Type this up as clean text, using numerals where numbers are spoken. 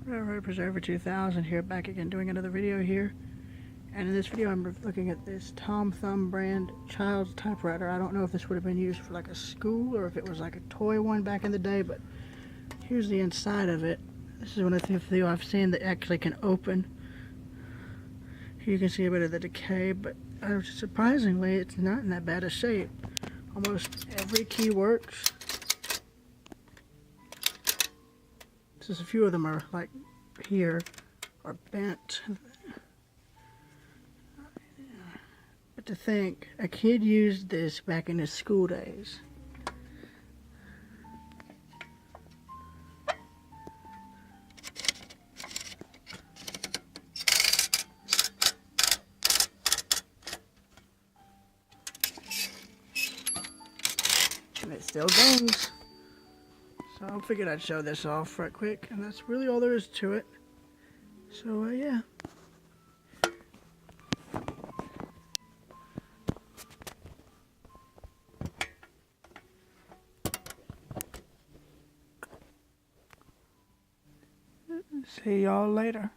Railroad Preserver 2000 here, back again doing another video here. And in this video I'm looking at this Tom Thumb brand child's typewriter. I don't know if this would have been used for like a school or if it was like a toy one back in the day, but here's the inside of it. This is one of the few I've seen that actually can open. Here you can see a bit of the decay, but surprisingly it's not in that bad a shape. Almost every key works. Just a few of them are like here are bent. But to think a kid used this back in his school days. And it still gangs. So I figured I'd show this off right quick, and that's really all there is to it. So yeah. See y'all later.